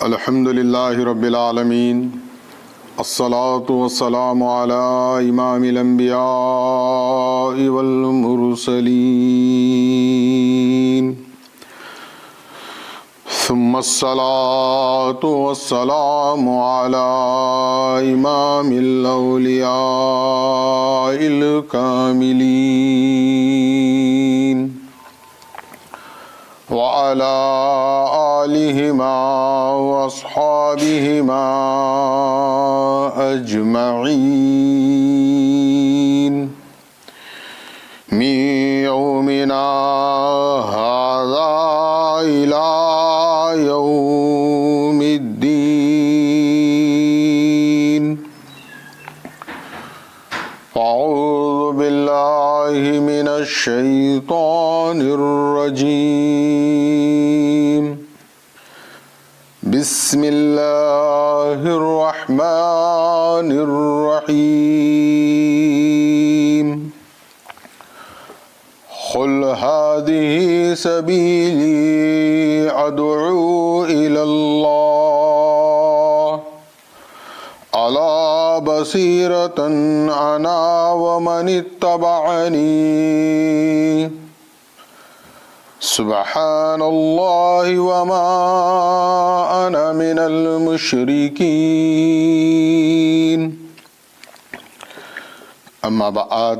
الحمد للہ رب العالمین، الصلاة والسلام علی امام الانبیاء والمرسلین، ثم الصلاة والسلام علی امام الاولیاء الکاملین وعلى آلهما وأصحابهما أجمعين من يومنا هذا إلى يوم الدين. أعوذ بالله من الشيطان الرجيم. بسم الله الرحمن الرحيم. قل هذه سبيلي أدعو إلى الله على بصيرة أنا ومن اتبعني سبحان اللہ وما انا من المشرکین. اما بعد،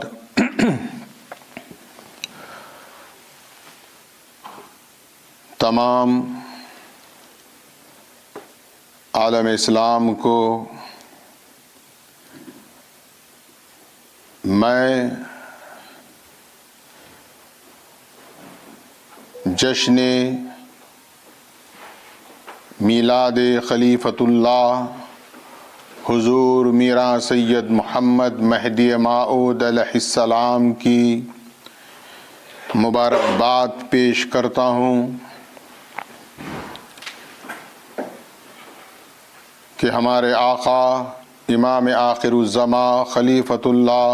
تمام عالم اسلام کو میں جشن میلاد خلیفۃ اللہ حضور میرا سید محمد مہدی موعود علیہ السلام کی مبارکباد پیش کرتا ہوں کہ ہمارے آقا امام آخر الزماں خلیفۃ اللہ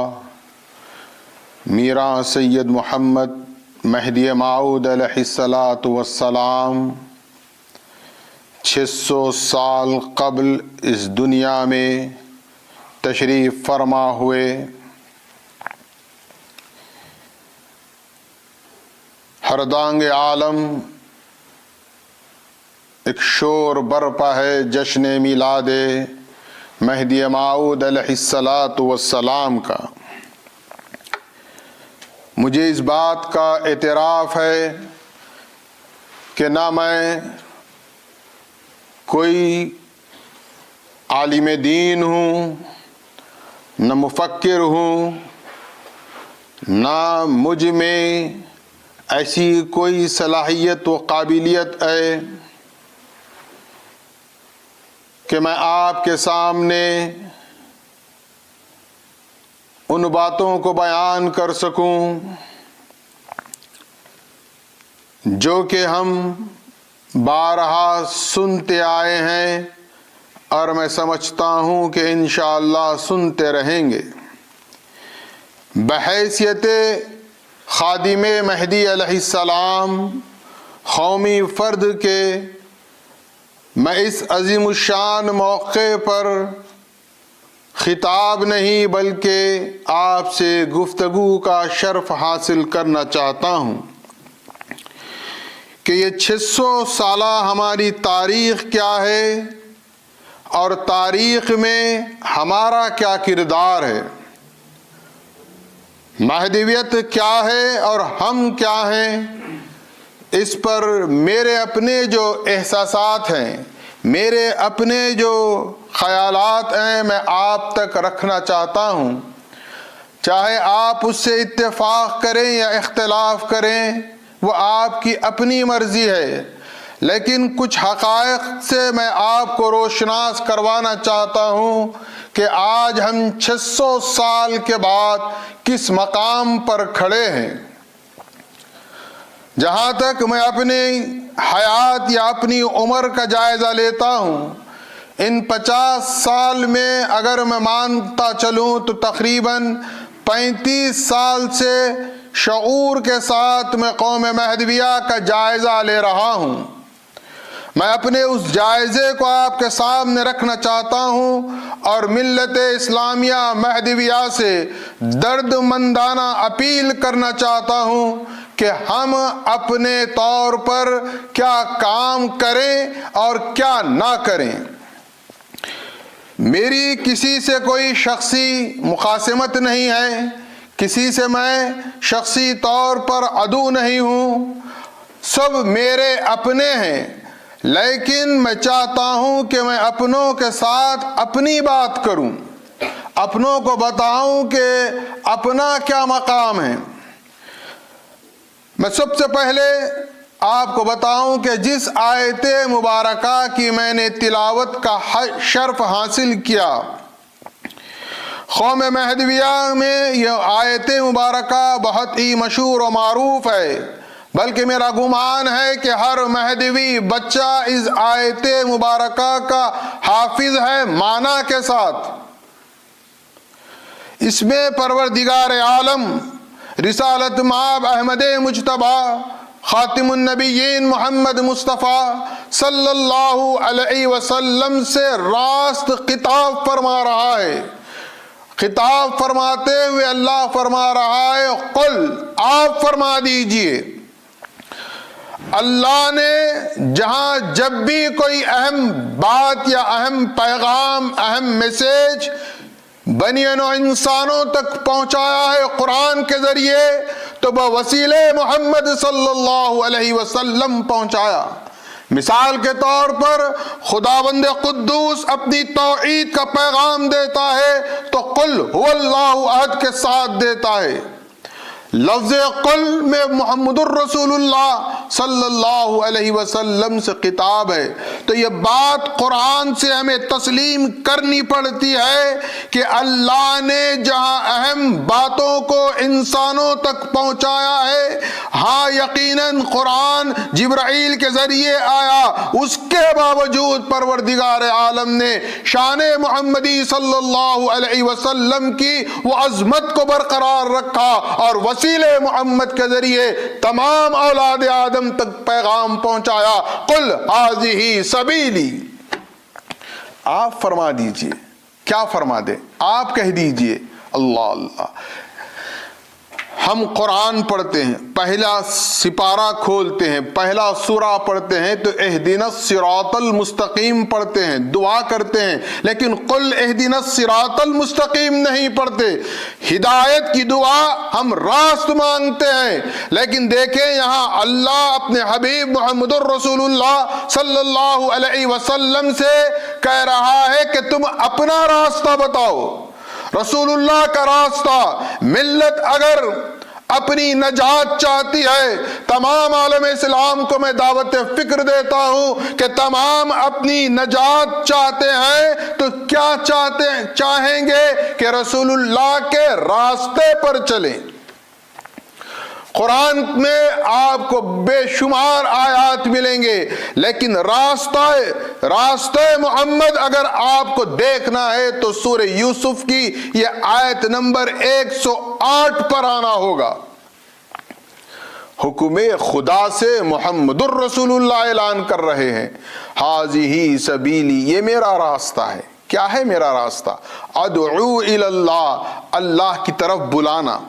میرا سید محمد مہدی موعود علیہ السلام 600 سال قبل اس دنیا میں تشریف فرما ہوئے. ہر دانگ عالم ایک شور برپا ہے جشن میلاد مہدی موعود علیہ السلام کا. مجھے اس بات کا اعتراف ہے کہ نہ میں کوئی عالم دین ہوں، نہ مفکر ہوں، نہ مجھ میں ایسی کوئی صلاحیت و قابلیت ہے کہ میں آپ کے سامنے ان باتوں کو بیان کر سکوں جو کہ ہم بارہا سنتے آئے ہیں اور میں سمجھتا ہوں کہ انشاءاللہ سنتے رہیں گے. بحیثیت خادم مہدی علیہ السلام قومی فرد کے میں اس عظیم الشان موقع پر خطاب نہیں بلکہ آپ سے گفتگو کا شرف حاصل کرنا چاہتا ہوں کہ یہ 600 سالہ ہماری تاریخ کیا ہے اور تاریخ میں ہمارا کیا کردار ہے، مہدویت کیا ہے اور ہم کیا ہیں. اس پر میرے اپنے جو احساسات ہیں، میرے اپنے جو خیالات ہیں، میں آپ تک رکھنا چاہتا ہوں. چاہے آپ اس سے اتفاق کریں یا اختلاف کریں، وہ آپ کی اپنی مرضی ہے، لیکن کچھ حقائق سے میں آپ کو روشناس کروانا چاہتا ہوں کہ آج ہم 600 سال کے بعد کس مقام پر کھڑے ہیں. جہاں تک میں اپنی حیات یا اپنی عمر کا جائزہ لیتا ہوں، ان 50 سال میں اگر میں مانتا چلوں تو تقریباً 35 سال سے شعور کے ساتھ میں قوم مہدویہ کا جائزہ لے رہا ہوں. میں اپنے اس جائزے کو آپ کے سامنے رکھنا چاہتا ہوں اور ملت اسلامیہ مہدویہ سے درد مندانہ اپیل کرنا چاہتا ہوں کہ ہم اپنے طور پر کیا کام کریں اور کیا نہ کریں۔ میری کسی سے کوئی شخصی مخاصمت نہیں ہے، کسی سے میں شخصی طور پر عدو نہیں ہوں، سب میرے اپنے ہیں، لیکن میں چاہتا ہوں کہ میں اپنوں کے ساتھ اپنی بات کروں، اپنوں کو بتاؤں کہ اپنا کیا مقام ہے۔ میں سب سے پہلے آپ کو بتاؤں کہ جس آیت مبارکہ کی میں نے تلاوت کا شرف حاصل کیا، قوم مہدویہ میں یہ آیت مبارکہ بہت ہی مشہور و معروف ہے، بلکہ میرا گمان ہے کہ ہر مہدوی بچہ اس آیت مبارکہ کا حافظ ہے معنی کے ساتھ۔ اس میں پروردگار عالم رسالت مآب احمد مجتبی خاتم النبیین محمد مصطفیٰ صلی اللہ علیہ وسلم سے راست خطاب فرما رہا ہے۔ خطاب فرماتے ہوئے اللہ فرما رہا ہے قل، آپ فرما دیجئے۔ اللہ نے جہاں جب بھی کوئی اہم بات یا اہم پیغام، اہم میسیج بنی نوع انسانوں تک پہنچایا ہے قرآن کے ذریعے، تو بوسیلے محمد صلی اللہ علیہ وسلم پہنچایا۔ مثال کے طور پر خداوند قدوس اپنی توحید کا پیغام دیتا ہے تو قل هو اللہ احد کے ساتھ دیتا ہے۔ لفظ قل میں محمد الرسول اللہ صلی اللہ علیہ وسلم سے خطاب ہے، تو یہ بات قرآن سے ہمیں تسلیم کرنی پڑتی ہے کہ اللہ نے جہاں اہم باتوں کو انسانوں تک پہنچایا ہے، ہاں یقیناً قرآن جبرائیل کے ذریعے آیا، اس کے باوجود پروردگار عالم نے شان محمدی صلی اللہ علیہ وسلم کی وہ عظمت کو برقرار رکھا اور وسیلے محمد کے ذریعے تمام اولاد آدم تک پیغام پہنچایا۔ قل ھذہ سبیلی، آپ فرما دیجئے۔ کیا فرما دیں؟ آپ کہہ دیجئے۔ اللہ اللہ، ہم قرآن پڑھتے ہیں، پہلا سپارہ کھولتے ہیں، پہلا سورہ پڑھتے ہیں تو اہدنا الصراط المستقیم پڑھتے ہیں، دعا کرتے ہیں، لیکن قل اہدنا الصراط المستقیم نہیں پڑھتے۔ ہدایت کی دعا ہم راست مانگتے ہیں، لیکن دیکھیں یہاں اللہ اپنے حبیب محمد الرسول اللہ صلی اللہ علیہ وسلم سے کہہ رہا ہے کہ تم اپنا راستہ بتاؤ، رسول اللہ کا راستہ۔ ملت اگر اپنی نجات چاہتی ہے، تمام عالم اسلام کو میں دعوت فکر دیتا ہوں کہ تمام اپنی نجات چاہتے ہیں تو کیا چاہیں گے کہ رسول اللہ کے راستے پر چلیں۔ قرآن میں آپ کو بے شمار آیات ملیں گے، لیکن راستہ محمد اگر آپ کو دیکھنا ہے تو سورہ یوسف کی یہ آیت نمبر 108 پر آنا ہوگا۔ حکم خدا سے محمد الرسول اللہ اعلان کر رہے ہیں، ھذہ سبیلی، یہ میرا راستہ ہے۔ کیا ہے میرا راستہ؟ ادعو الی اللہ، اللہ کی طرف بلانا۔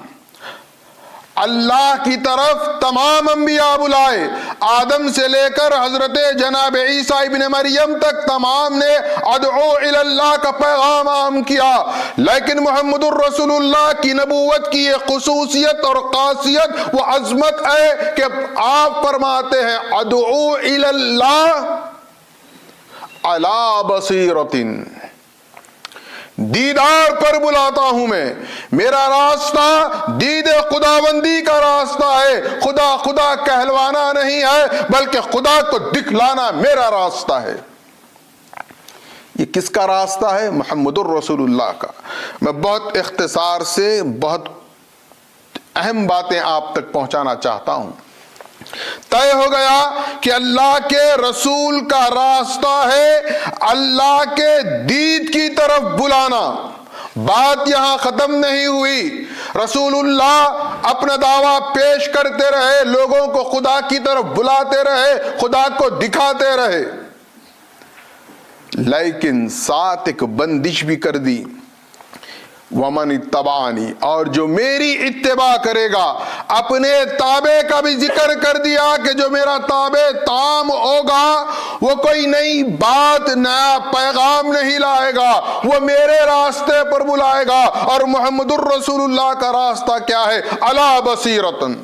اللہ کی طرف تمام انبیاء بلائے، آدم سے لے کر حضرت جناب عیسیٰ ابن مریم تک تمام نے ادعو الی اللہ کا پیغام عام کیا، لیکن محمد الرسول اللہ کی نبوت کی یہ خصوصیت اور خاصیت و عظمت ہے کہ آپ فرماتے ہیں ادعو الی اللہ علی بصیرۃ، دیدار پر بلاتا ہوں میں۔ میرا راستہ دید خداوندی کا راستہ ہے، خدا کہلوانا نہیں ہے بلکہ خدا کو دکھلانا میرا راستہ ہے۔ یہ کس کا راستہ ہے؟ محمد الرسول اللہ کا۔ میں بہت اختصار سے بہت اہم باتیں آپ تک پہنچانا چاہتا ہوں۔ طے ہو گیا کہ اللہ کے رسول کا راستہ ہے اللہ کے دید کی طرف بلانا۔ بات یہاں ختم نہیں ہوئی، رسول اللہ اپنا دعویٰ پیش کرتے رہے، لوگوں کو خدا کی طرف بلاتے رہے، خدا کو دکھاتے رہے، لیکن ساتھ ایک بندش بھی کر دی، ومن اتبعنی، اور جو میری اتباع کرے گا، اپنے تابع کا بھی ذکر کر دیا کہ جو میرا تابع تام ہوگا وہ کوئی نئی بات، نیا پیغام نہیں لائے گا، وہ میرے راستے پر بلائے گا۔ اور محمد الرسول اللہ کا راستہ کیا ہے؟ علی بصیرتن،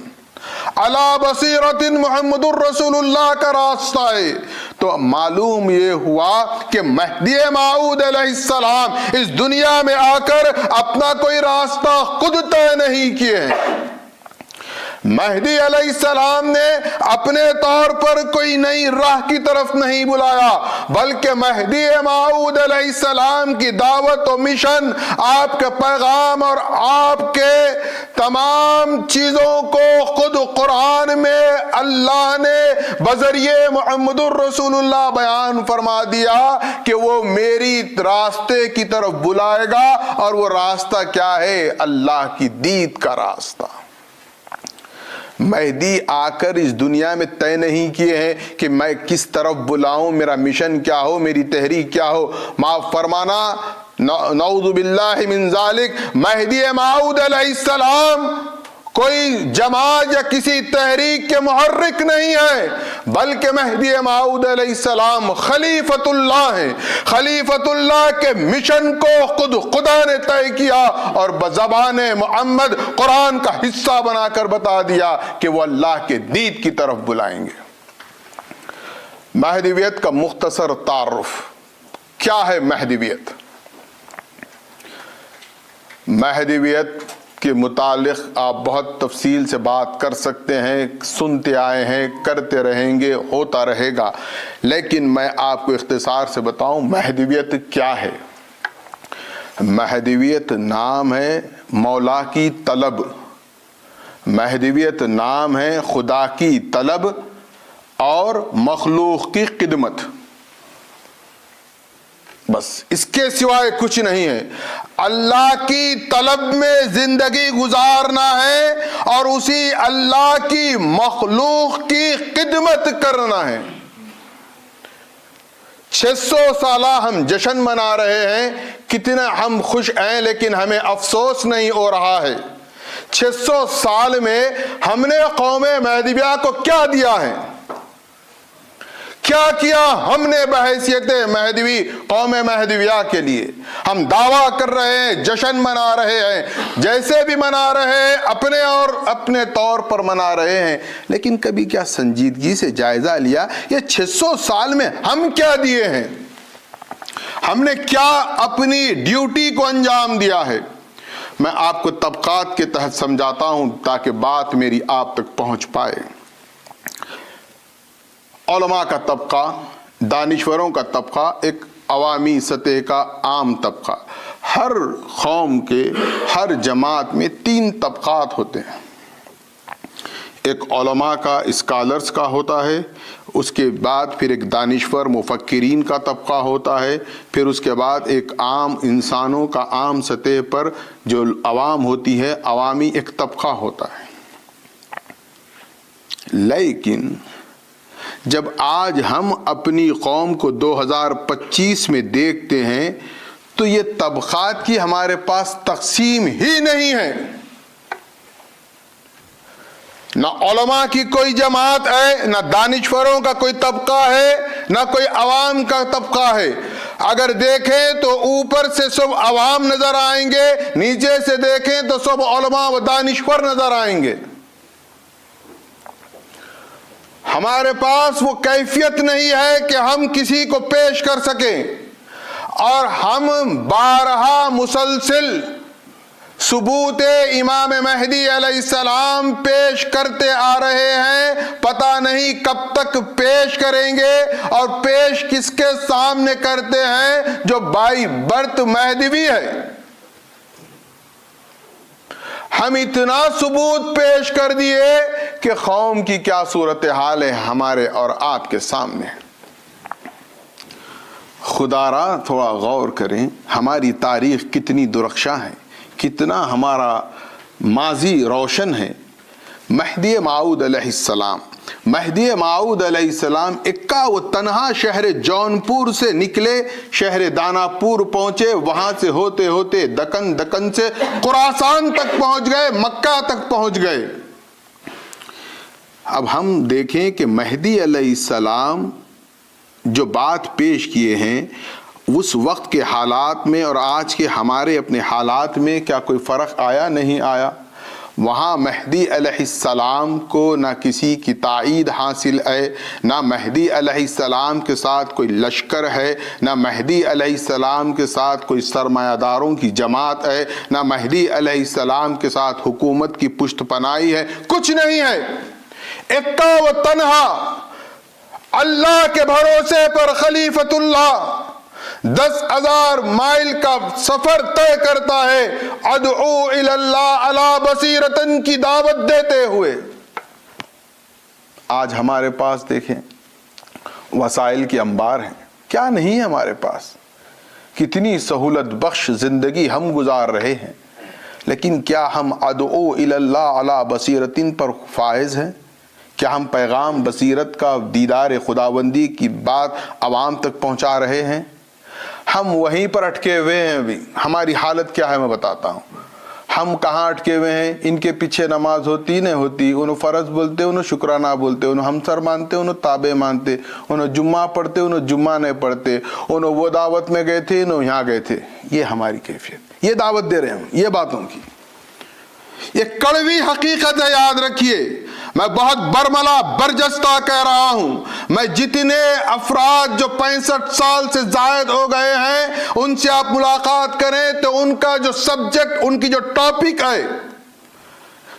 علی بصیرتن محمد الرسول اللہ کا راستہ ہے۔ تو معلوم یہ ہوا کہ مہدی موعود علیہ السلام اس دنیا میں آ کر اپنا کوئی راستہ خود طے نہیں کیے ہیں۔ مہدی علیہ السلام نے اپنے طور پر کوئی نئی راہ کی طرف نہیں بلایا، بلکہ مہدی موعود علیہ السلام کی دعوت و مشن، آپ کا پیغام اور آپ کے تمام چیزوں کو خود قرآن میں اللہ نے بذریعے محمد الرسول اللہ بیان فرما دیا کہ وہ میری راستے کی طرف بلائے گا، اور وہ راستہ کیا ہے؟ اللہ کی دید کا راستہ۔ مہدی آ کر اس دنیا میں طے نہیں کیے ہیں کہ میں کس طرف بلاؤں، میرا مشن کیا ہو، میری تحریک کیا ہو۔ معاف فرمانا، نعوذ باللہ من ذالک، مہدی موعود علیہ السلام کوئی جماعت یا کسی تحریک کے محرک نہیں ہے، بلکہ مہدی موعود علیہ السلام خلیفۃ اللہ ہیں۔ خلیفۃ اللہ کے مشن کو خود خدا نے طے کیا اور بزبان محمد قرآن کا حصہ بنا کر بتا دیا کہ وہ اللہ کے دید کی طرف بلائیں گے۔ مہدویت کا مختصر تعارف کیا ہے؟ مہدویت کے متعلق آپ بہت تفصیل سے بات کر سکتے ہیں، سنتے آئے ہیں، کرتے رہیں گے، ہوتا رہے گا، لیکن میں آپ کو اختصار سے بتاؤں مہدویت کیا ہے۔ مہدویت نام ہے مولا کی طلب، مہدویت نام ہے خدا کی طلب اور مخلوق کی خدمت، بس اس کے سوائے کچھ نہیں ہے۔ اللہ کی طلب میں زندگی گزارنا ہے اور اسی اللہ کی مخلوق کی خدمت کرنا ہے۔ 600 سالہ ہم جشن منا رہے ہیں، کتنا ہم خوش ہیں، لیکن ہمیں افسوس نہیں ہو رہا ہے۔ 600 سال میں ہم نے قوم مہدویہ کو کیا دیا ہے؟ کیا کیا ہم نے بحیثیت مہدوی قوم مہدویہ کے لیے؟ ہم دعویٰ کر رہے ہیں، جشن منا رہے ہیں، جیسے بھی منا رہے ہیں، اپنے اور اپنے طور پر منا رہے ہیں، لیکن کبھی کیا سنجیدگی سے جائزہ لیا یہ 600 سال میں ہم کیا دیے ہیں؟ ہم نے کیا اپنی ڈیوٹی کو انجام دیا ہے؟ میں آپ کو طبقات کے تحت سمجھاتا ہوں تاکہ بات میری آپ تک پہنچ پائے۔ علماء کا طبقہ، دانشوروں کا طبقہ، ایک عوامی سطح کا عام طبقہ۔ ہر قوم کے، ہر جماعت میں 3 طبقات ہوتے ہیں۔ ایک علماء کا، اسکالرز کا ہوتا ہے، اس کے بعد پھر ایک دانشور مفکرین کا طبقہ ہوتا ہے، پھر اس کے بعد ایک عام انسانوں کا عام سطح پر جو عوام ہوتی ہے، عوامی ایک طبقہ ہوتا ہے۔ لیکن جب آج ہم اپنی قوم کو 2025 میں دیکھتے ہیں تو یہ طبقات کی ہمارے پاس تقسیم ہی نہیں ہے۔ نہ علماء کی کوئی جماعت ہے، نہ دانشوروں کا کوئی طبقہ ہے، نہ کوئی عوام کا طبقہ ہے۔ اگر دیکھیں تو اوپر سے سب عوام نظر آئیں گے، نیچے سے دیکھیں تو سب علماء و دانشور نظر آئیں گے۔ ہمارے پاس وہ کیفیت نہیں ہے کہ ہم کسی کو پیش کر سکیں، اور ہم بارہا مسلسل ثبوت امام مہدی علیہ السلام پیش کرتے آ رہے ہیں، پتہ نہیں کب تک پیش کریں گے، اور پیش کس کے سامنے کرتے ہیں؟ جو بائی برت مہدوی ہے۔ ہم اتنا ثبوت پیش کر دیے کہ قوم کی کیا صورتحال ہے ہمارے اور آپ کے سامنے۔ خدا را تھوڑا غور کریں، ہماری تاریخ کتنی درخشاں ہے، کتنا ہمارا ماضی روشن ہے۔ مہدی موعود علیہ السلام، مہدی موعود علیہ السلام اکا و تنہا شہر جونپور سے نکلے، شہر داناپور پہنچے، وہاں سے ہوتے ہوتے دکن سے خراسان تک پہنچ گئے، مکہ تک پہنچ گئے۔ اب ہم دیکھیں کہ مہدی علیہ السلام جو بات پیش کیے ہیں اس وقت کے حالات میں اور آج کے ہمارے اپنے حالات میں کیا کوئی فرق آیا؟ نہیں آیا۔ وہاں مہدی علیہ السلام کو نہ کسی کی تائید حاصل ہے، نہ مہدی علیہ السلام کے ساتھ کوئی لشکر ہے، نہ مہدی علیہ السلام کے ساتھ کوئی سرمایہ داروں کی جماعت ہے، نہ مہدی علیہ السلام کے ساتھ حکومت کی پشت پناہی ہے، کچھ نہیں ہے۔ اکا و تنہا اللہ کے بھروسے پر خلیفۃ اللہ 10,000 مائل کا سفر طے کرتا ہے، ادعو الی اللہ علی بصیرتن کی دعوت دیتے ہوئے۔ آج ہمارے پاس دیکھیں وسائل کی انبار ہیں، کیا نہیں ہے ہمارے پاس، کتنی سہولت بخش زندگی ہم گزار رہے ہیں، لیکن کیا ہم ادعو الی اللہ علی بصیرتن پر فائز ہیں؟ کیا ہم پیغام بصیرت کا، دیدار خداوندی کی بات عوام تک پہنچا رہے ہیں؟ ہم وہیں پر اٹکے ہوئے ہیں۔ ابھی ہماری حالت کیا ہے میں بتاتا ہوں۔ ہم کہاں اٹکے ہوئے ہیں؟ ان کے پیچھے نماز ہوتی نہیں ہوتی، انہوں فرض بولتے، انہوں شکرانہ بولتے، انہوں ہمسر مانتے، انہوں تابع مانتے، انہوں جمعہ پڑھتے، انہوں جمعہ نہیں پڑھتے، انہوں وہ دعوت میں گئے تھے، انہوں یہاں گئے تھے۔ یہ ہماری کیفیت، یہ دعوت دے رہے ہیں ہم یہ باتوں کی۔ یہ کڑوی حقیقت ہے، یاد رکھیے۔ میں بہت برملا برجستہ کہہ رہا ہوں، میں جتنے افراد جو 65 سال سے زائد ہو گئے ہیں ان سے آپ ملاقات کریں تو ان کا جو سبجیکٹ، ان کی جو ٹاپک ہے،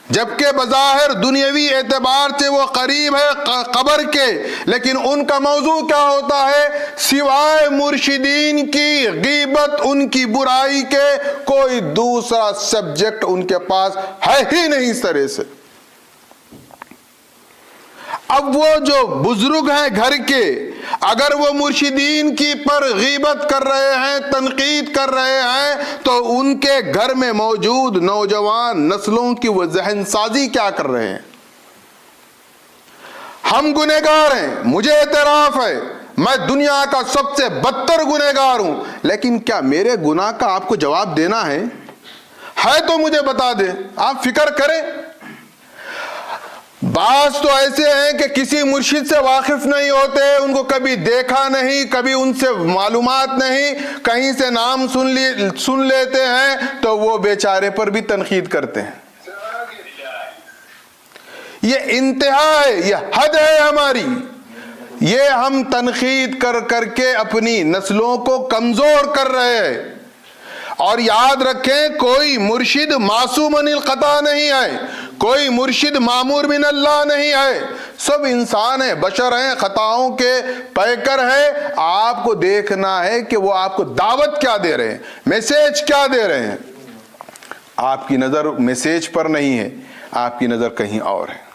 جبکہ بظاہر دنیاوی اعتبار سے وہ قریب ہے قبر کے، لیکن ان کا موضوع کیا ہوتا ہے؟ سوائے مرشدین کی غیبت، ان کی برائی کے کوئی دوسرا سبجیکٹ ان کے پاس ہے ہی نہیں اس طرح سے۔ اب وہ جو بزرگ ہیں گھر کے، اگر وہ مرشدین کی پر غیبت کر رہے ہیں، تنقید کر رہے ہیں، تو ان کے گھر میں موجود نوجوان نسلوں کی وہ ذہن سازی کیا کر رہے ہیں؟ ہم گنہگار ہیں، مجھے اعتراف ہے، میں دنیا کا سب سے بدتر گنہگار ہوں، لیکن کیا میرے گناہ کا آپ کو جواب دینا ہے تو مجھے بتا دیں، آپ فکر کریں۔ بعض تو ایسے ہیں کہ کسی مرشد سے واقف نہیں ہوتے، ان کو کبھی دیکھا نہیں، کبھی ان سے معلومات نہیں، کہیں سے نام سن لیتے ہیں تو وہ بیچارے پر بھی تنقید کرتے ہیں۔ یہ انتہا ہے، یہ حد ہے ہماری۔ یہ ہم تنقید کر کے اپنی نسلوں کو کمزور کر رہے ہیں۔ اور یاد رکھیں، کوئی مرشد معصوم عن الخطا نہیں ہے، کوئی مرشد معمور من اللہ نہیں ہے، سب انسان ہیں، بشر ہیں، خطاؤں کے پیکر ہیں۔ آپ کو دیکھنا ہے کہ وہ آپ کو دعوت کیا دے رہے ہیں، میسیج کیا دے رہے ہیں۔ آپ کی نظر میسیج پر نہیں ہے، آپ کی نظر کہیں اور ہے۔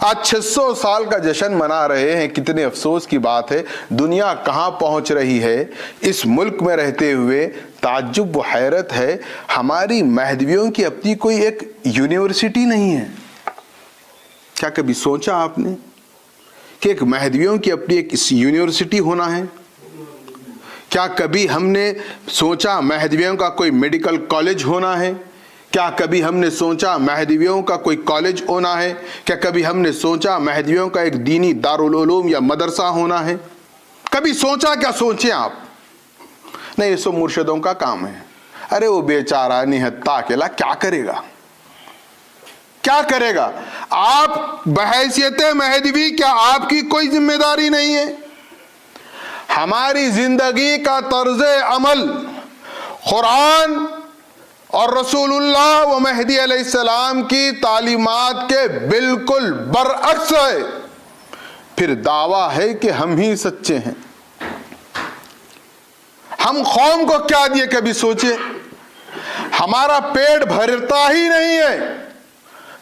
آج 600 سال کا جشن منا رہے ہیں، کتنے افسوس کی بات ہے، دنیا کہاں پہنچ رہی ہے۔ اس ملک میں رہتے ہوئے تعجب و حیرت ہے، ہماری مہدویوں کی اپنی کوئی ایک یونیورسٹی نہیں ہے۔ کیا کبھی سوچا آپ نے کہ ایک مہدویوں کی اپنی ایک یونیورسٹی ہونا ہے؟ کیا کبھی ہم نے سوچا مہدویوں کا کوئی میڈیکل کالج ہونا ہے؟ کیا کبھی ہم نے سوچا مہدویوں کا کوئی کالج ہونا ہے؟ کیا کبھی ہم نے سوچا مہدویوں کا ایک دینی دارالعلوم یا مدرسہ ہونا ہے؟ کبھی سوچا؟ کیا سوچیں آپ؟ نہیں، یہ سب مرشدوں کا کام ہے۔ ارے وہ بیچارہ نہتا اکیلا کیا کرے گا؟ کیا کرے گا؟ آپ بحیثیت مہدوی کیا آپ کی کوئی ذمہ داری نہیں ہے؟ ہماری زندگی کا طرز عمل قرآن اور رسول اللہ و مہدی علیہ السلام کی تعلیمات کے بالکل برعکس ہے، پھر دعویٰ ہے کہ ہم ہی سچے ہیں۔ ہم قوم کو کیا دیے کبھی سوچے؟ ہمارا پیٹ بھرتا ہی نہیں ہے،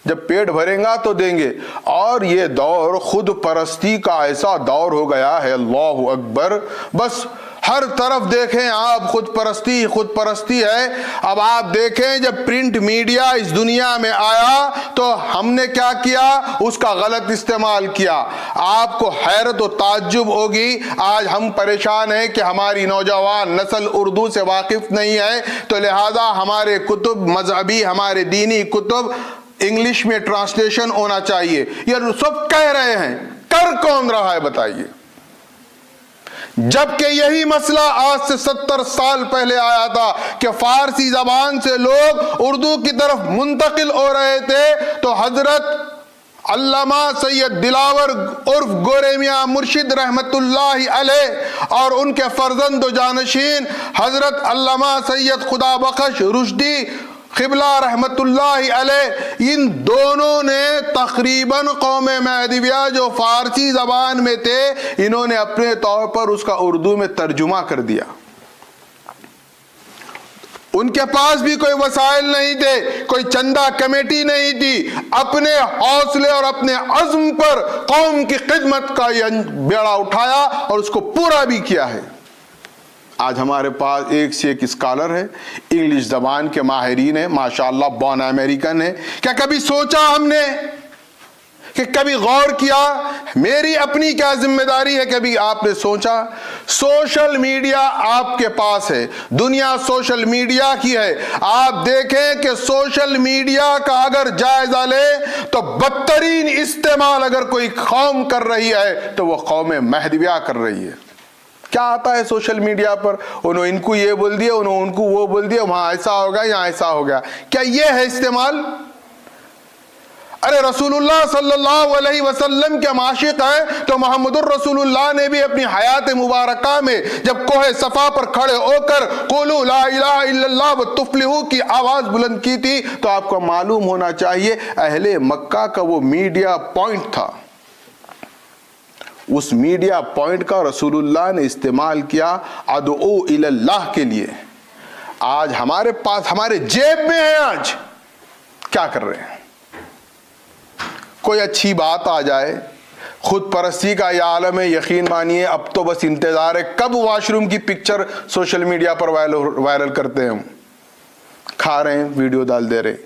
جب پیٹ بھریں گا تو دیں گے۔ اور یہ دور خود پرستی کا ایسا دور ہو گیا ہے، اللہ اکبر، بس ہر طرف دیکھیں آپ خود پرستی ہے. اب آپ دیکھیں جب پرنٹ میڈیا اس دنیا میں آیا تو ہم نے کیا کیا؟ اس کا غلط استعمال کیا. آپ کو حیرت و تعجب ہوگی آج ہم پریشان ہیں کہ ہماری نوجوان نسل اردو سے واقف نہیں ہے، تو لہذا ہمارے کتب مذہبی، ہمارے دینی کتب انگلش میں ٹرانسلیشن ہونا چاہیے. یہ سب کہہ رہے ہیں، کر کون رہا ہے بتائیے؟ جبکہ یہی مسئلہ آج سے 70 سال پہلے آیا تھا کہ فارسی زبان سے لوگ اردو کی طرف منتقل ہو رہے تھے، تو حضرت علامہ سید دلاور عرف گورے میاں مرشد رحمت اللہ علیہ اور ان کے فرزند و جانشین حضرت علامہ سید خدا بخش رشدی قبلہ رحمت اللہ علیہ، ان دونوں نے تقریباً قوم مہدویہ جو فارسی زبان میں تھے، انہوں نے اپنے طور پر اس کا اردو میں ترجمہ کر دیا. ان کے پاس بھی کوئی وسائل نہیں تھے، کوئی چندہ کمیٹی نہیں تھی. اپنے حوصلے اور اپنے عزم پر قوم کی خدمت کا یہ بیڑا اٹھایا اور اس کو پورا بھی کیا ہے. آج ہمارے پاس ایک سے ایک اسکالر ہے، انگلش زبان کے ماہرین ہیں، ماشاءاللہ بون امریکن ہیں. کیا کبھی سوچا ہم نے کہ کبھی غور کیا میری اپنی کیا ذمہ داری ہے؟ کبھی آپ نے سوچا؟ سوشل میڈیا آپ کے پاس ہے، دنیا سوشل میڈیا کی ہے. آپ دیکھیں کہ سوشل میڈیا کا اگر جائزہ لے تو بدترین استعمال اگر کوئی قوم کر رہی ہے تو وہ قوم مہدویہ کر رہی ہے. کیا آتا ہے سوشل میڈیا پر؟ انہوں ان کو یہ بول دیا، انہوں ان کو وہ بول دیا، وہاں ایسا ہو گیا، یہاں ایسا ہو گیا. کیا یہ ہے استعمال؟ ارے رسول اللہ صلی اللہ علیہ وسلم کے عاشق ہیں تو محمد الرسول اللہ نے بھی اپنی حیات مبارکہ میں جب کوہ صفا پر کھڑے ہو کر قولوا لا الہ الا اللہ وتفلحوا کی آواز بلند کی تھی. تو آپ کو معلوم ہونا چاہیے اہل مکہ کا وہ میڈیا پوائنٹ تھا. اس میڈیا پوائنٹ کا رسول اللہ نے استعمال کیا ادعو الی اللہ کے لیے. آج ہمارے پاس، ہمارے جیب میں ہے، آج کیا کر رہے ہیں؟ کوئی اچھی بات آ جائے، خود پرستی کا یہ عالم ہے، یقین مانیے اب تو بس انتظار ہے کب واش روم کی پکچر سوشل میڈیا پر وائرل کرتے ہیں. ہم کھا رہے ہیں ویڈیو ڈال دے رہے،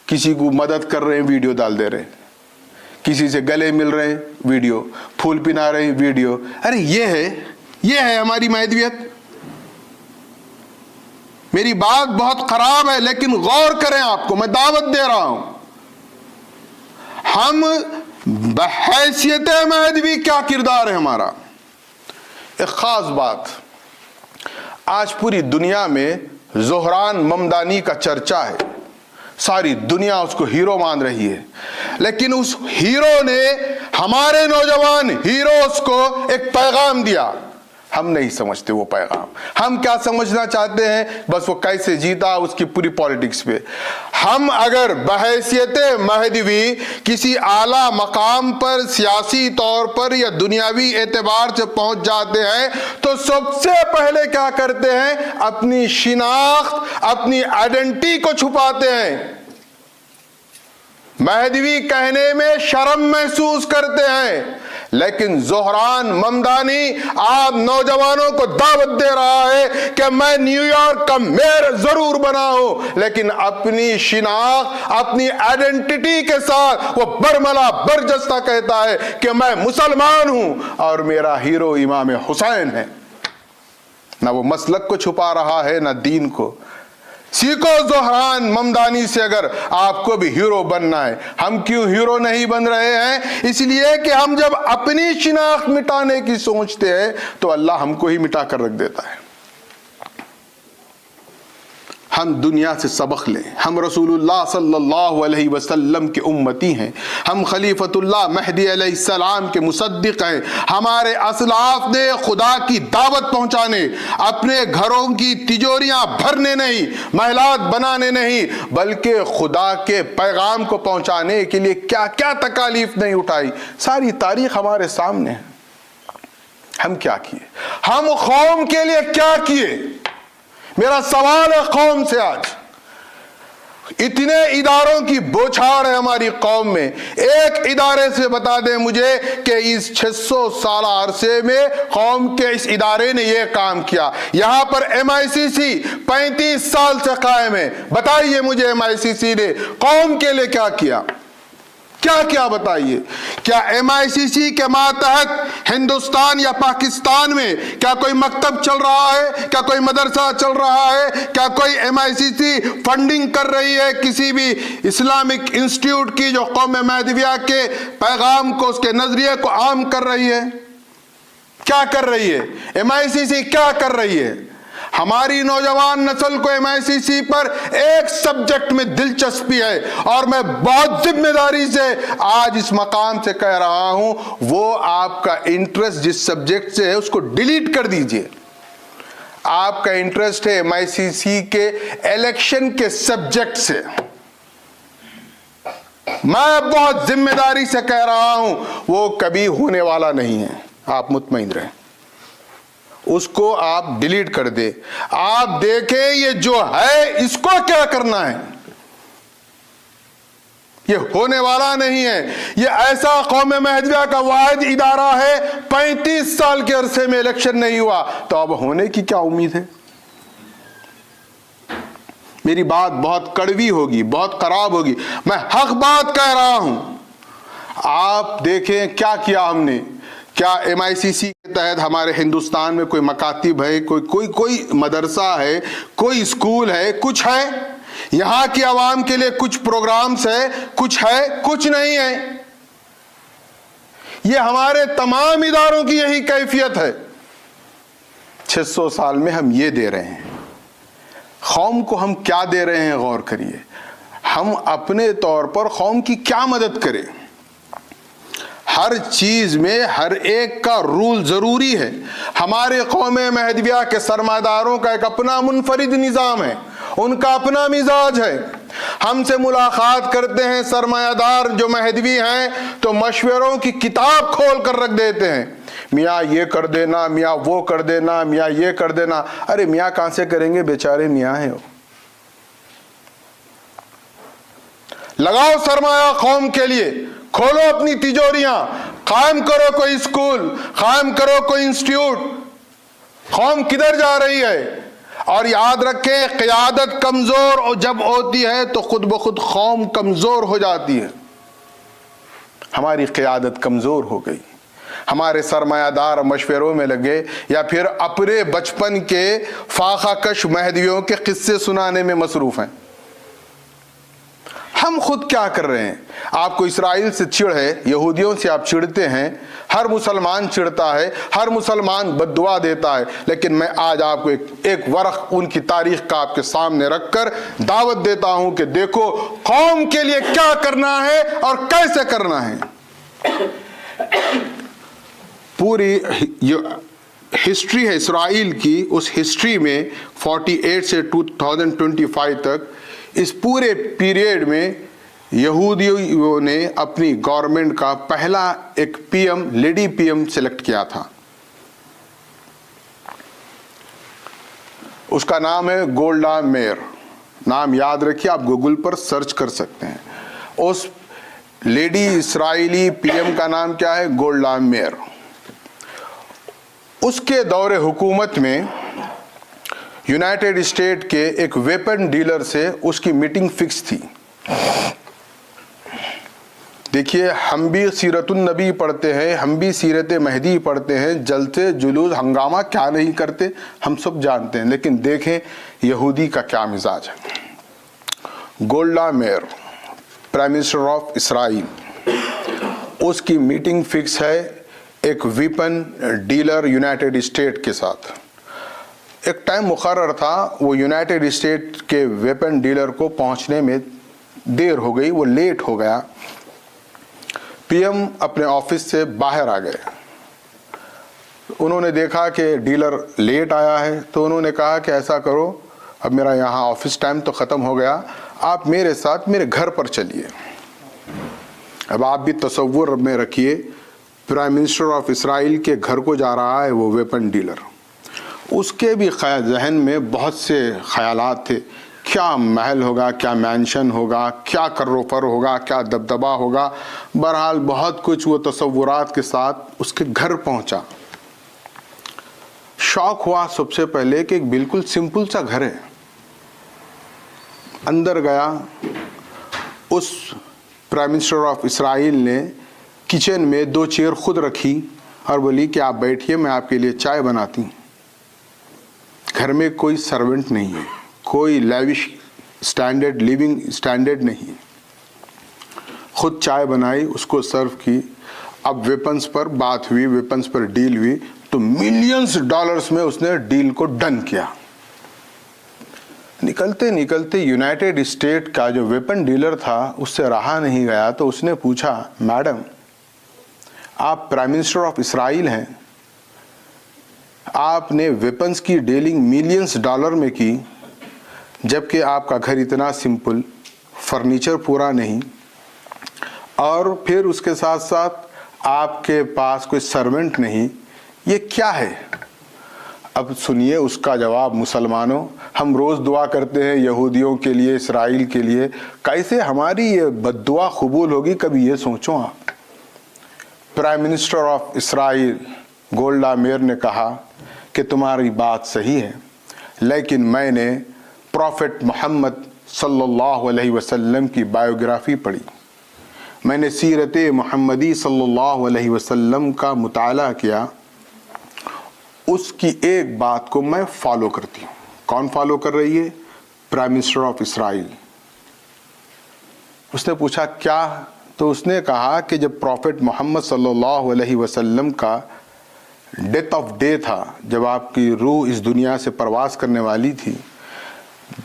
کسی کو مدد کر رہے ہیں ویڈیو ڈال دے رہے، کسی سے گلے مل رہے ہیں ویڈیو، پھول پنا رہے ہیں ویڈیو. ارے یہ ہے ہماری مہدویت. میری بات بہت خراب ہے لیکن غور کریں، آپ کو میں دعوت دے رہا ہوں. ہم بحیثیت مہدوی کیا کردار ہے ہمارا؟ ایک خاص بات، آج پوری دنیا میں زہران ممدانی کا چرچا ہے، ساری دنیا اس کو ہیرو مان رہی ہے. لیکن اس ہیرو نے ہمارے نوجوان ہیروز کو ایک پیغام دیا. ہم نہیں سمجھتے وہ پیغام. ہم کیا سمجھنا چاہتے ہیں؟ بس وہ کیسے جیتا، اس کی پوری پالیٹکس پہ. ہم اگر بحیثیت مہدوی کسی اعلیٰ مقام پر سیاسی طور پر یا دنیاوی اعتبار سے پہنچ جاتے ہیں تو سب سے پہلے کیا کرتے ہیں؟ اپنی شناخت، اپنی آئیڈینٹی کو چھپاتے ہیں. مہدوی کہنے میں شرم محسوس کرتے ہیں. لیکن زہران ممدانی آپ نوجوانوں کو دعوت دے رہا ہے کہ میں نیو یارک کا میئر ضرور بنا ہوں، لیکن اپنی شناخت، اپنی آئیڈینٹی کے ساتھ وہ برملا برجستہ کہتا ہے کہ میں مسلمان ہوں اور میرا ہیرو امام حسین ہے. نہ وہ مسلک کو چھپا رہا ہے نہ دین کو. سیکھو زہران ممدانی سے اگر آپ کو بھی ہیرو بننا ہے. ہم کیوں ہیرو نہیں بن رہے ہیں؟ اس لیے کہ ہم جب اپنی شناخت مٹانے کی سوچتے ہیں تو اللہ ہم کو ہی مٹا کر رکھ دیتا ہے. ہم دنیا سے سبق لیں. ہم رسول اللہ صلی اللہ علیہ وسلم کے امتی ہیں. ہم خلیفۃ اللہ مہدی علیہ السلام کے مصدق ہیں. ہمارے اسلاف نے خدا کی دعوت پہنچانے، اپنے گھروں کی تجوریاں بھرنے نہیں، محلات بنانے نہیں، بلکہ خدا کے پیغام کو پہنچانے کے لیے کیا کیا تکالیف نہیں اٹھائی. ساری تاریخ ہمارے سامنے ہے. ہم کیا کیے؟ ہم قوم کے لیے کیا کیے؟ میرا سوال ہے قوم سے آج. اتنے اداروں کی بوچھاڑ ہے ہماری قوم میں. ایک ادارے سے بتا دیں مجھے کہ اس 600 سالہ عرصے میں قوم کے اس ادارے نے یہ کام کیا. یہاں پر MICC 35 سال سے قائم ہے. بتائیے مجھے MICC نے قوم کے لیے کیا کیا؟ کیا بتائیے. کیا MICC کے ماتحت ہندوستان یا پاکستان میں کیا کوئی مکتب چل رہا ہے؟ کیا کوئی مدرسہ چل رہا ہے؟ کیا کوئی MICC فنڈنگ کر رہی ہے کسی بھی اسلامک انسٹیٹیوٹ کی جو قوم مہدویہ کے پیغام کو، اس کے نظریے کو عام کر رہی ہے؟ کیا کر رہی ہے MICC؟ کیا کر رہی ہے؟ ہماری نوجوان نسل کو MICC پر ایک سبجیکٹ میں دلچسپی ہے، اور میں بہت ذمہ داری سے آج اس مقام سے کہہ رہا ہوں، وہ آپ کا انٹرسٹ جس سبجیکٹ سے ہے اس کو ڈیلیٹ کر دیجئے. آپ کا انٹرسٹ ہے MICC کے الیکشن کے سبجیکٹ سے. میں بہت ذمہ داری سے کہہ رہا ہوں وہ کبھی ہونے والا نہیں ہے. آپ مطمئن رہیں، اس کو آپ ڈیلیٹ کر دیں. آپ دیکھیں یہ جو ہے اس کو کیا کرنا ہے. یہ ہونے والا نہیں ہے. یہ ایسا قوم مہدویہ کا واحد ادارہ ہے 35 سال کے عرصے میں الیکشن نہیں ہوا، تو اب ہونے کی کیا امید ہے؟ میری بات بہت کڑوی ہوگی، بہت خراب ہوگی، میں حق بات کہہ رہا ہوں. آپ دیکھیں کیا کیا ہم نے. کیا MICC کے تحت ہمارے ہندوستان میں کوئی مکاتب ہے، کوئی مدرسہ ہے، کوئی اسکول ہے؟ کچھ ہے؟ یہاں کی عوام کے لیے کچھ پروگرامز ہے؟ کچھ ہے؟ کچھ نہیں ہے. یہ ہمارے تمام اداروں کی یہی کیفیت ہے. 600 سال میں ہم یہ دے رہے ہیں. قوم کو ہم کیا دے رہے ہیں غور کریے. ہم اپنے طور پر قوم کی کیا مدد کریں؟ ہر چیز میں ہر ایک کا رول ضروری ہے. ہمارے قوم مہدویہ کے سرمایہ داروں کا ایک اپنا منفرد نظام ہے، ان کا اپنا مزاج ہے. ہم سے ملاقات کرتے ہیں سرمایہ دار جو مہدوی ہیں تو مشوروں کی کتاب کھول کر رکھ دیتے ہیں. میاں یہ کر دینا، میاں وہ کر دینا، میاں یہ کر دینا. ارے میاں کہاں سے کریں گے، بیچارے میاں ہیں. لگاؤ سرمایہ قوم کے لیے، کھولو اپنی تجوریاں، قائم کرو کوئی اسکول، قائم کرو کوئی انسٹیٹیوٹ. قوم کدھر جا رہی ہے؟ اور یاد رکھیں قیادت کمزور جب ہوتی ہے تو خود بخود قوم کمزور ہو جاتی ہے. ہماری قیادت کمزور ہو گئی. ہمارے سرمایہ دار مشوروں میں لگے یا پھر اپنے بچپن کے فاقہ کش مہدویوں کے قصے سنانے میں مصروف ہیں. ہم خود کیا کر رہے ہیں؟ آپ کو اسرائیل سے چڑ ہے، یہودیوں سے آپ چڑھتے ہیں. ہر مسلمان چڑھتا ہے، ہر مسلمان بد دعا دیتا ہے. لیکن میں آج آپ کو ایک ورق ان کی تاریخ کا آپ کے سامنے رکھ کر دعوت دیتا ہوں کہ دیکھو قوم کے لیے کیا کرنا ہے اور کیسے کرنا ہے. پوری ہسٹری ہے اسرائیل کی، اس ہسٹری میں 48 سے 2025 تک اس پورے پیریڈ میں یہودیوں نے اپنی گورنمنٹ کا پہلا ایک PM لیڈی PM سلیکٹ کیا تھا. اس کا نام ہے گولڈا میئر. نام یاد رکھیے، آپ گوگل پر سرچ کر سکتے ہیں. اس لیڈی اسرائیلی PM کا نام کیا ہے؟ Golda mayor. اس کے دور حکومت میں یونائٹڈ اسٹیٹ کے ایک ویپن ڈیلر سے اس کی میٹنگ فکس تھی. دیکھیے ہم بھی سیرت النبی پڑھتے ہیں، ہم بھی سیرت مہدی پڑھتے ہیں، جلتے جلوس ہنگامہ کیا نہیں کرتے ہم سب جانتے ہیں. لیکن دیکھیں یہودی کا کیا مزاج ہے. Golda Meir prime minister of Israel, اس کی میٹنگ فکس ہے ایک ویپن ڈیلر یونائٹڈ اسٹیٹ کے ساتھ. ایک ٹائم مقرر تھا، وہ یونائٹڈ اسٹیٹ کے ویپن ڈیلر کو پہنچنے میں دیر ہو گئی، وہ لیٹ ہو گیا. PM اپنے آفس سے باہر آ گئے. انہوں نے دیکھا کہ ڈیلر لیٹ آیا ہے تو انہوں نے کہا کہ ایسا کرو، اب میرا یہاں آفس ٹائم تو ختم ہو گیا، آپ میرے ساتھ میرے گھر پر چلیے. اب آپ بھی تصور میں رکھیے، پرائم منسٹر آف اسرائیل کے گھر کو جا رہا ہے وہ ویپن ڈیلر. اس کے بھی ذہن میں بہت سے خیالات تھے کیا محل ہوگا, کیا مینشن ہوگا, کیا کروفر ہوگا, کیا دبدبا ہوگا. بہرحال بہت کچھ وہ تصورات کے ساتھ اس کے گھر پہنچا. شوق ہوا سب سے پہلے کہ ایک بالکل سمپل سا گھر ہے. اندر گیا, اس پرائم منسٹر آف اسرائیل نے کچن میں 2 چیئر خود رکھی اور بولی کہ آپ بیٹھیے, میں آپ کے لیے چائے بناتی ہوں. گھر میں کوئی سرونٹ نہیں ہے, کوئی لیوش اسٹینڈرڈ لیونگ اسٹینڈرڈ نہیں. خود چائے بنائی, اس کو سرو کی. اب ویپنز پر بات ہوئی, ویپنز پر ڈیل ہوئی, تو ملینز ڈالرز میں اس نے ڈیل کو ڈن کیا. نکلتے نکلتے یونائٹڈ اسٹیٹ کا جو ویپن ڈیلر تھا اس سے رہا نہیں گیا, تو اس نے پوچھا, میڈم آپ پرائم منسٹر آف اسرائیل ہیں, آپ نے ویپنز کی ڈیلنگ ملینز ڈالر میں کی, جبکہ آپ کا گھر اتنا سمپل, فرنیچر پورا نہیں, اور پھر اس کے ساتھ ساتھ آپ کے پاس کوئی سرونٹ نہیں, یہ کیا ہے؟ اب سنیے اس کا جواب. مسلمانوں, ہم روز دعا کرتے ہیں یہودیوں کے لیے, اسرائیل کے لیے, کیسے ہماری یہ بد دعا قبول ہوگی؟ کبھی یہ سوچو آپ. Prime minister of Israel Golda Meir نے کہا کہ تمہاری بات صحیح ہے, لیکن میں نے پروفٹ محمد صلی اللہ علیہ وسلم کی بائیوگرافی پڑھی, میں نے سیرت محمدی صلی اللہ علیہ وسلم کا مطالعہ کیا, اس کی ایک بات کو میں فالو کرتی ہوں. کون فالو کر رہی ہے؟ Prime minister of Israel. اس نے پوچھا کیا؟ تو اس نے کہا کہ جب پروفٹ محمد صلی اللہ علیہ وسلم کا ڈیتھ آف ڈے تھا, جب آپ کی روح اس دنیا سے پرواز کرنے والی تھی,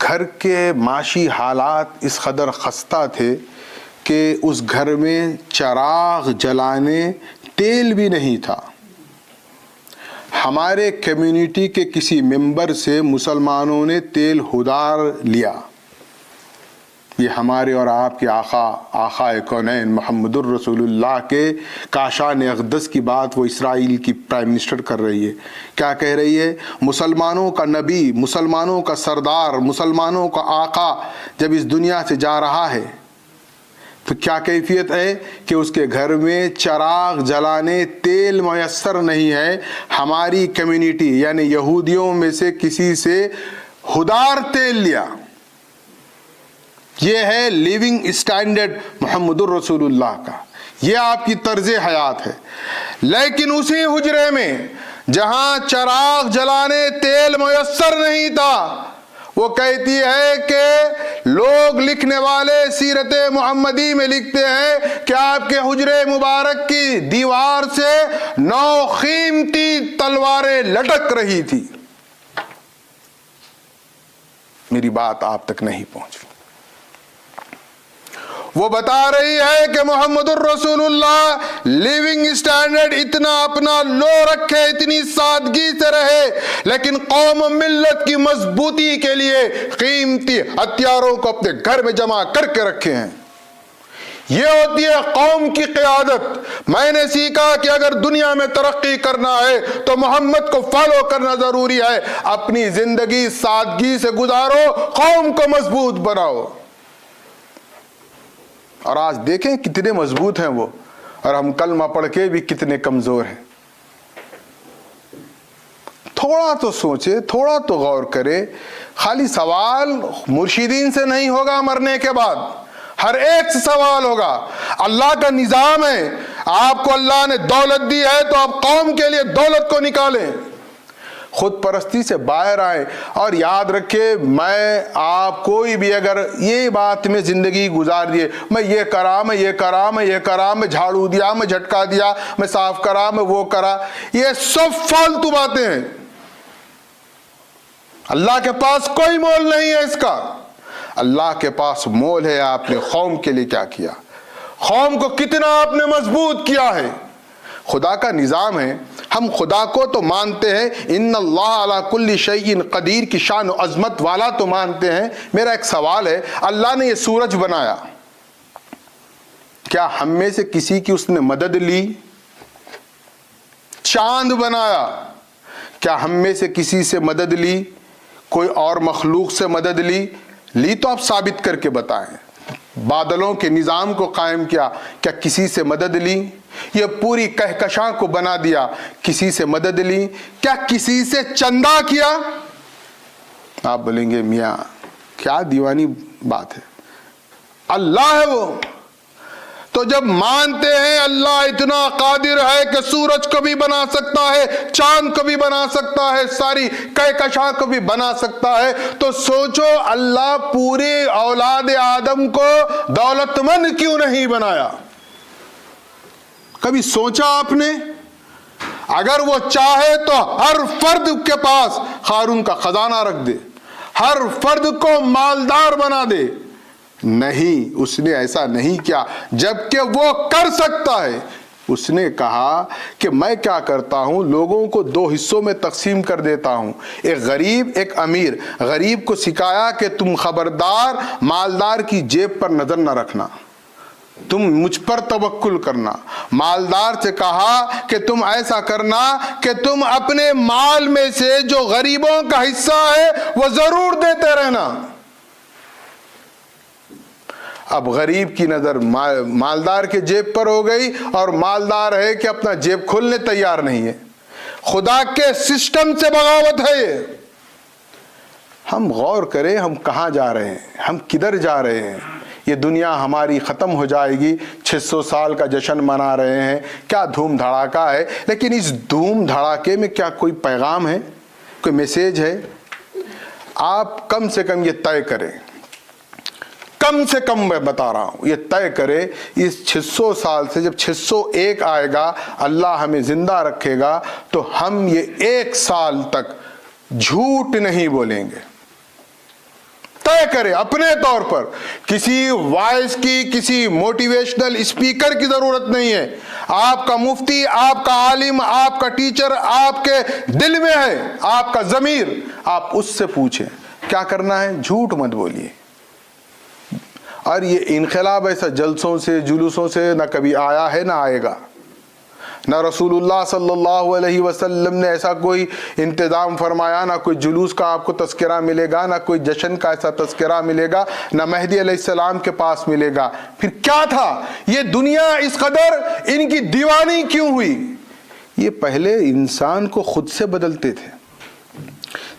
گھر کے معاشی حالات اس قدر خستہ تھے کہ اس گھر میں چراغ جلانے تیل بھی نہیں تھا. ہمارے کمیونٹی کے کسی ممبر سے مسلمانوں نے تیل ادھار لیا. یہ ہمارے اور آپ کے آقا کونین محمد الرسول اللہ کے کاشان اقدس کی بات وہ اسرائیل کی پرائم منسٹر کر رہی ہے. کیا کہہ رہی ہے؟ مسلمانوں کا نبی, مسلمانوں کا سردار, مسلمانوں کا آقا جب اس دنیا سے جا رہا ہے تو کیا کیفیت ہے کہ اس کے گھر میں چراغ جلانے تیل میسر نہیں ہے. ہماری کمیونٹی یعنی یہودیوں میں سے کسی سے ادھار تیل لیا. یہ ہے لیونگ اسٹینڈرڈ محمد الرسول اللہ کا, یہ آپ کی طرز حیات ہے. لیکن اسی حجرے میں جہاں چراغ جلانے تیل میسر نہیں تھا, وہ کہتی ہے کہ لوگ لکھنے والے سیرت محمدی میں لکھتے ہیں کہ آپ کے حجرے مبارک کی دیوار سے 9 قیمتی تلواریں لٹک رہی تھی. میری بات آپ تک نہیں پہنچی. وہ بتا رہی ہے کہ محمد الرسول اللہ لیونگ اسٹینڈرڈ اتنا اپنا لو رکھے, اتنی سادگی سے رہے, لیکن قوم و ملت کی مضبوطی کے لیے قیمتی ہتھیاروں کو اپنے گھر میں جمع کر کے رکھے ہیں. یہ ہوتی ہے قوم کی قیادت. میں نے سیکھا کہ اگر دنیا میں ترقی کرنا ہے تو محمد کو فالو کرنا ضروری ہے. اپنی زندگی سادگی سے گزارو, قوم کو مضبوط بناؤ. اور آج دیکھیں کتنے مضبوط ہیں وہ, اور ہم کلمہ پڑھ کے بھی کتنے کمزور ہیں. تھوڑا تو سوچے, تھوڑا تو غور کرے. خالی سوال مرشدین سے نہیں ہوگا, مرنے کے بعد ہر ایک سے سوال ہوگا. اللہ کا نظام ہے, آپ کو اللہ نے دولت دی ہے تو آپ قوم کے لیے دولت کو نکالیں, خود پرستی سے باہر آئیں. اور یاد رکھے, میں آپ کوئی بھی اگر یہ بات میں زندگی گزار دیے, میں یہ کرا, میں یہ کرا, میں یہ کرا, میں جھاڑو دیا, میں جھٹکا دیا, میں صاف کرا, میں وہ کرا, یہ سب فالتو باتیں ہیں. اللہ کے پاس کوئی مول نہیں ہے اس کا. اللہ کے پاس مول ہے آپ نے قوم کے لیے کیا کیا, قوم کو کتنا آپ نے مضبوط کیا ہے. خدا کا نظام ہے, ہم خدا کو تو مانتے ہیں, ان اللہ علی کل شیء قدیر کی شان و عظمت والا تو مانتے ہیں. میرا ایک سوال ہے, اللہ نے یہ سورج بنایا, کیا ہم میں سے کسی کی اس نے مدد لی؟ چاند بنایا, کیا ہم میں سے کسی سے مدد لی؟ کوئی اور مخلوق سے مدد لی؟ لی تو آپ ثابت کر کے بتائیں. بادلوں کے نظام کو قائم کیا, کیا کسی سے مدد لی؟ یہ پوری کہکشاں کو بنا دیا, کسی سے مدد لی؟ کیا کسی سے چندہ کیا؟ آپ بولیں گے میاں کیا دیوانی بات ہے, اللہ ہے وہ. تو جب مانتے ہیں اللہ اتنا قادر ہے کہ سورج کو بھی بنا سکتا ہے, چاند کو بھی بنا سکتا ہے, ساری کہکشاں کو بھی بنا سکتا ہے, تو سوچو اللہ پوری اولاد آدم کو دولت مند کیوں نہیں بنایا؟ کبھی سوچا آپ نے؟ اگر وہ چاہے تو ہر فرد کے پاس قارون کا خزانہ رکھ دے, ہر فرد کو مالدار بنا دے. نہیں, اس نے ایسا نہیں کیا, جبکہ وہ کر سکتا ہے. اس نے کہا کہ میں کیا کرتا ہوں, لوگوں کو 2 حصوں میں تقسیم کر دیتا ہوں, ایک غریب ایک امیر. غریب کو سکھایا کہ تم خبردار مالدار کی جیب پر نظر نہ رکھنا, تم مجھ پر توکل کرنا. مالدار سے کہا کہ تم ایسا کرنا کہ تم اپنے مال میں سے جو غریبوں کا حصہ ہے وہ ضرور دیتے رہنا. اب غریب کی نظر مالدار کے جیب پر ہو گئی, اور مالدار ہے کہ اپنا جیب کھولنے تیار نہیں ہے. خدا کے سسٹم سے بغاوت ہے یہ. ہم غور کریں ہم کہاں جا رہے ہیں, ہم کدھر جا رہے ہیں. یہ دنیا ہماری ختم ہو جائے گی, 600 سال کا جشن منا رہے ہیں, کیا دھوم دھڑاکہ ہے, لیکن اس دھوم دھڑاکے میں کیا کوئی پیغام ہے, کوئی میسیج ہے؟ آپ کم سے کم یہ طے کریں, کم سے کم میں بتا رہا ہوں, یہ طے کرے اس 600 سال سے جب 601 آئے گا, اللہ ہمیں زندہ رکھے گا, تو ہم یہ 1 سال تک جھوٹ نہیں بولیں گے. طے کرے اپنے طور پر. کسی وائس کی, کسی موٹیویشنل اسپیکر کی ضرورت نہیں ہے. آپ کا مفتی, آپ کا عالم, آپ کا ٹیچر آپ کے دل میں ہے, آپ کا ضمیر, آپ اس سے پوچھیں کیا کرنا ہے. جھوٹ مت بولیے. اور یہ انقلاب ایسا جلسوں سے جلوسوں سے نہ کبھی آیا ہے نہ آئے گا. نہ رسول اللہ صلی اللہ علیہ وسلم نے ایسا کوئی انتظام فرمایا, نہ کوئی جلوس کا آپ کو تذکرہ ملے گا, نہ کوئی جشن کا ایسا تذکرہ ملے گا, نہ مہدی علیہ السلام کے پاس ملے گا. پھر کیا تھا یہ دنیا, اس قدر ان کی دیوانی کیوں ہوئی؟ یہ پہلے انسان کو خود سے بدلتے تھے.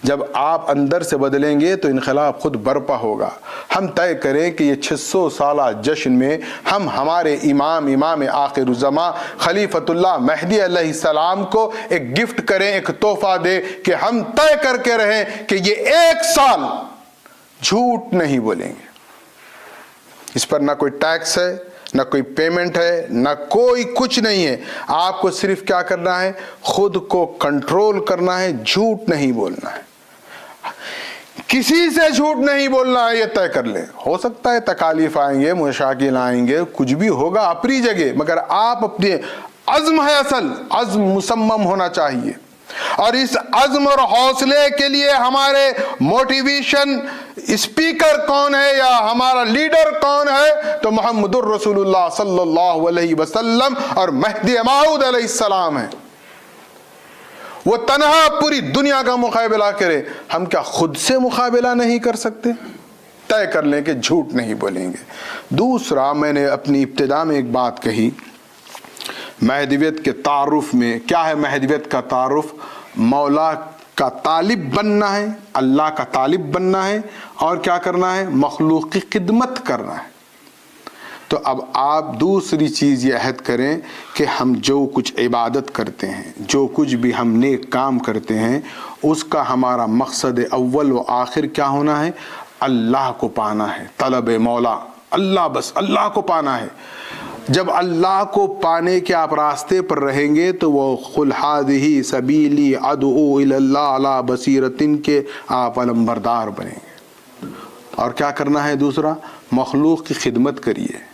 جب آپ اندر سے بدلیں گے تو انقلاب خود برپا ہوگا. ہم طے کریں کہ یہ 600 سالہ جشن میں ہم ہمارے امام آخر الزماں خلیفۃ اللہ مہدی علیہ السلام کو ایک گفٹ کریں, ایک تحفہ دیں کہ ہم طے کر کے رہیں کہ یہ 1 سال جھوٹ نہیں بولیں گے. اس پر نہ کوئی ٹیکس ہے, نہ کوئی پیمنٹ ہے, نہ کوئی کچھ نہیں ہے. آپ کو صرف کیا کرنا ہے, خود کو کنٹرول کرنا ہے, جھوٹ نہیں بولنا ہے, کسی سے جھوٹ نہیں بولنا ہے. یہ طے کر لیں. ہو سکتا ہے تکالیف آئیں گے, مشاکل آئیں گے, کچھ بھی ہوگا اپنی جگہ, مگر آپ اپنے عزم ہے, اصل عزم مصمم ہونا چاہیے. اور اس عزم اور حوصلے کے لیے ہمارے موٹیویشن اسپیکر کون ہے یا ہمارا لیڈر کون ہے؟ تو محمد الرسول اللہ صلی اللہ علیہ وسلم اور مہدی موعود علیہ السلام ہے. وہ تنہا پوری دنیا کا مقابلہ کرے, ہم کیا خود سے مقابلہ نہیں کر سکتے؟ طے کر لیں کہ جھوٹ نہیں بولیں گے. دوسرا, میں نے اپنی ابتدا میں ایک بات کہی, مہدویت کے تعارف میں کیا ہے. مہدویت کا تعارف مولا کا طالب بننا ہے, اللہ کا طالب بننا ہے, اور کیا کرنا ہے, مخلوق کی خدمت کرنا ہے. تو اب آپ دوسری چیز یہ عہد کریں کہ ہم جو کچھ عبادت کرتے ہیں, جو کچھ بھی ہم نیک کام کرتے ہیں, اس کا ہمارا مقصد اول و آخر کیا ہونا ہے؟ اللہ کو پانا ہے. طلب مولا, اللہ, بس اللہ کو پانا ہے. جب اللہ کو پانے کے آپ راستے پر رہیں گے تو وہ قل ھذہ سبیلی ادعو الی اللہ علی بصیرۃ کے آپ علمبردار بنیں گے. اور کیا کرنا ہے دوسرا؟ مخلوق کی خدمت کریے.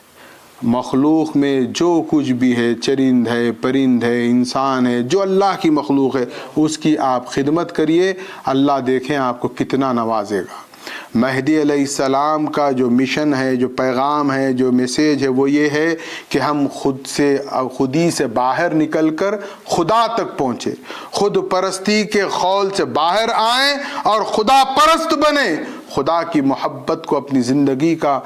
مخلوق میں جو کچھ بھی ہے, چرند ہے, پرند ہے, انسان ہے, جو اللہ کی مخلوق ہے, اس کی آپ خدمت کریے. اللہ دیکھیں آپ کو کتنا نوازے گا. مہدی علیہ السلام کا جو مشن ہے, جو پیغام ہے, جو میسیج ہے, وہ یہ ہے کہ ہم خودی سے باہر نکل کر خدا تک پہنچے, خود پرستی کے خول سے باہر آئیں اور خدا پرست بنیں, خدا کی محبت کو اپنی زندگی کا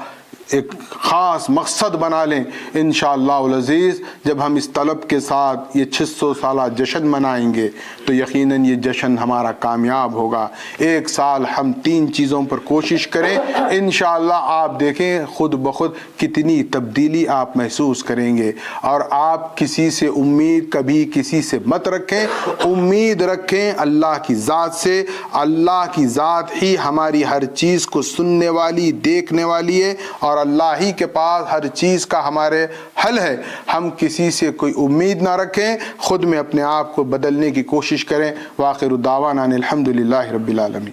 ایک خاص مقصد بنا لیں۔ انشاءاللہ العزیز جب ہم اس طلب کے ساتھ یہ 600 سالہ جشن منائیں گے تو یقیناً یہ جشن ہمارا کامیاب ہوگا۔ ایک سال ہم 3 چیزوں پر کوشش کریں، انشاءاللہ آپ دیکھیں خود بخود کتنی تبدیلی آپ محسوس کریں گے۔ اور آپ کسی سے امید کبھی کسی سے مت رکھیں، امید رکھیں اللہ کی ذات سے۔ اللہ کی ذات ہی ہماری ہر چیز کو سننے والی، دیکھنے والی ہے، اور اللہ ہی کے پاس ہر چیز کا ہمارے حل ہے۔ ہم کسی سے کوئی امید نہ رکھیں، خود میں اپنے آپ کو بدلنے کی کوشش کریں۔ وآخر دعوانا ان الحمد للہ رب العالمین۔